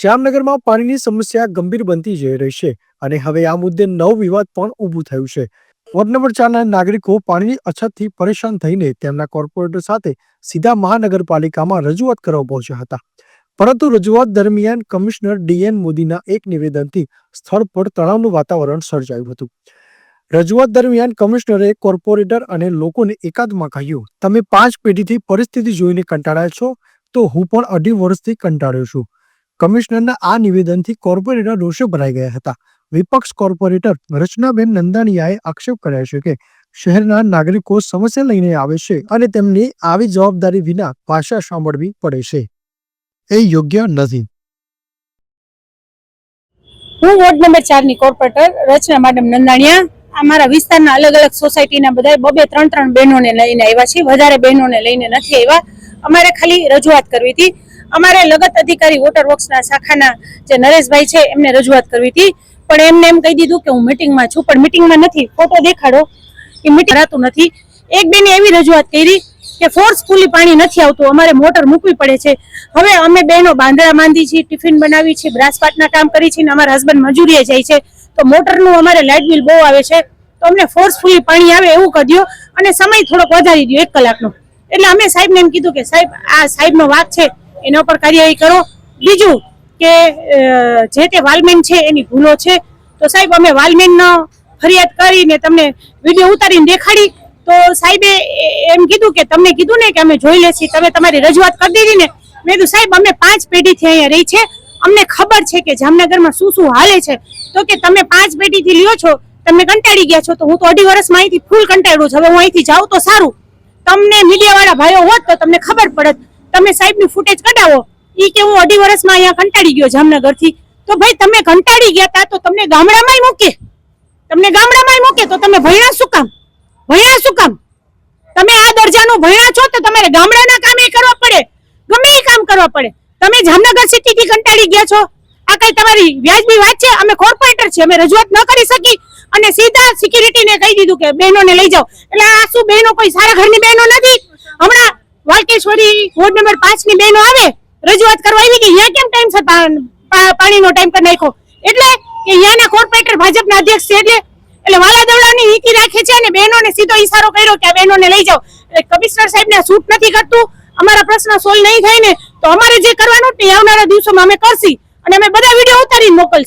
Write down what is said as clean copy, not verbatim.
જામનગરમાં પાણીની સમસ્યા ગંભીર બનતી જઈ રહી છે અને હવે આ મુદ્દે નવ વિવાદ પણ ઊભું થયું છે. વોર્ડ નંબર 4ના નાગરિકો પાણીની અછતથી પરેશાન થઈને તેમના કોર્પોરેટર સાથે સીધા મહાનગરપાલિકામાં રજૂઆત કરવા પહોંચ્યા હતા. પરંતુ રજૂઆત દરમિયાન કમિશનર DN મોદીના એક નિવેદનથી સ્થળ પર તણાવનું વાતાવરણ સર્જાયું હતું. રજૂઆત દરમિયાન કમિશનરે કોર્પોરેટર અને લોકોને એકાદમાં કહ્યું, તમે 5 પેઢીથી પરિસ્થિતિ જોઈને કંટાળ્યા છો, તો હું પણ 2.5 વર્ષથી કંટાળ્યો છું. કમિશનરના આ નિવેદનથી કોર્પોરેટર રોષે ભરાઈ ગયા હતા. વિપક્ષ કોર્પોરેટર રચનાબેન નંદાણીયાએ આક્ષેપ કર્યો છે કે શહેરના નાગરિકો સમસ્યા લઈને આવે છે અને તેમને આવી જવાબદારી વિના ભાષા સાંભળવી પડે છે. એ યોગ્ય નથી. હું વોર્ડ નંબર 4 ની કોર્પોરેટર રચના મેડમ નંદાણીયા અમારા વિસ્તારના અલગ અલગ સોસાયટીના બધા 2-3 બહેનોને લઈને આવ્યા છીએ. વધારે બહેનોને લઈને નથી આવ્યા. અમારે ખાલી રજૂઆત કરવી હતી. અમારે લગત અધિકારી વોટર વર્ક્સના શાખાના જે નરેશભાઈ છે એમને રજૂઆત કરવી હતી, પણ એમને એમ કહી દીધું કે હું મીટિંગમાં છું. પણ મીટિંગમાં નથી, ફોટો દેખાડો, એ મીટિંગ થતું નથી. એક બેને એવી રજૂઆત કરી કે ફોર્સફુલી પાણી નથી આવતું, અમારે મોટર મૂકવી પડે છે. હવે અમે બહેનો બાંધડા બાંધી છીએ, ટિફિન બનાવી છીએ, બ્રાસપાટના કામ કરી છીએ, અમારા હસબન્ડ મજૂરીએ જાય છે, તો મોટરનું અમારે લાઇટ બિલ બહુ આવે છે, તો અમને ફોર્સફુલી પાણી આવે એવું કરી દો અને સમય થોડોક વધારી દો 1 કલાકનો. એટલે અમે સાહેબને એમ કીધું કે સાહેબ આ સાહેબનો વાક છે, એના ઉપર કાર્યવાહી કરો. બીજું કે જે તે વાલમેન છે એની ભૂલો છે, તો સાહેબ અમે વાલમેનનો ફરિયાદ કરીને તમને વિડીયો ઉતારીને દેખાડી, તો સાહેબે એમ કીધું કે તમને કીધું ને કે અમે જોઈ લેશી, તમે તમારી રજૂઆત કરી દીધી ને. મેં કીધું સાહેબ અમે 5 પેઢીથી અહીંયા રહી છે, અમને ખબર છે કે જામનગરમાં શું શું હાલે છે. તો કે તમે 5 પેઢીથી લ્યો છો, તમે કંટાળી ગયા છો, તો હું તો 2.5 વર્ષમાં અહીંથી ફૂલ કંટાળ્યું છું. હવે હું અહીંથી જાઉં તો સારું. તમને મીડિયાવાળા ભાઈઓ હોત તો તમને ખબર પડત. તમે સાહેબની ફૂટેજ કઢાવો, ઈ કે હું 2.5 વર્ષમાં અહીંયા કંટાળી ગયો જામનગરથી. તો ભાઈ તમે કંટાળી ગયા તા તો તમને ગામડામાંય મૂકે, તો તમે ભણ્યા શું કામ? તમે આ દરજાનું ભણ્યા છો તો તમારે ગામડાના કામ એ કરવા પડે, ગમે એ કામ કરવા પડે. તમે જામનગર સિટીથી કંટાળી ગયા છો, આ કઈ તમારી વ્યાજબી વાત છે? અમે કોર્પોરેટર છીએ, અમે રજૂઆત ન કરી શકી અને સીધા સિક્યુરિટીને કહી દીધું કે બહેનોને લઈ જાઓ. એટલે આ શું બહેનો કોઈ સારા ઘરની બહેનો નથી? હમણાં વાલકેશ્વરી વોર્ડ નંબર 5 ની બહેનો આવે રજૂઆત કરવા આવી કે અહીંયા કેમ ટાઈમ પાણીનો ટાઈમ પર નાખ્યો? એટલે કે અહીંયાના કોર્પોરેટર ભાજપના અધ્યક્ષ છે, એટલે વાલાદવડાની નીતિ રાખે છે અને બહેનોને સીધો ઈશારો કર્યો કે આ બહેનોને લઈ જાઓ. એટલે કમિશનર સાહેબને સૂટ નથી કરતું. અમારા પ્રશ્ન સોલ્વ નહીં થાય ને તો અમારે જે કરવાનું તે આવનારા દિવસોમાં અમે કરશી અને અમે બધા વિડીયો ઉતારીને મોકલશું.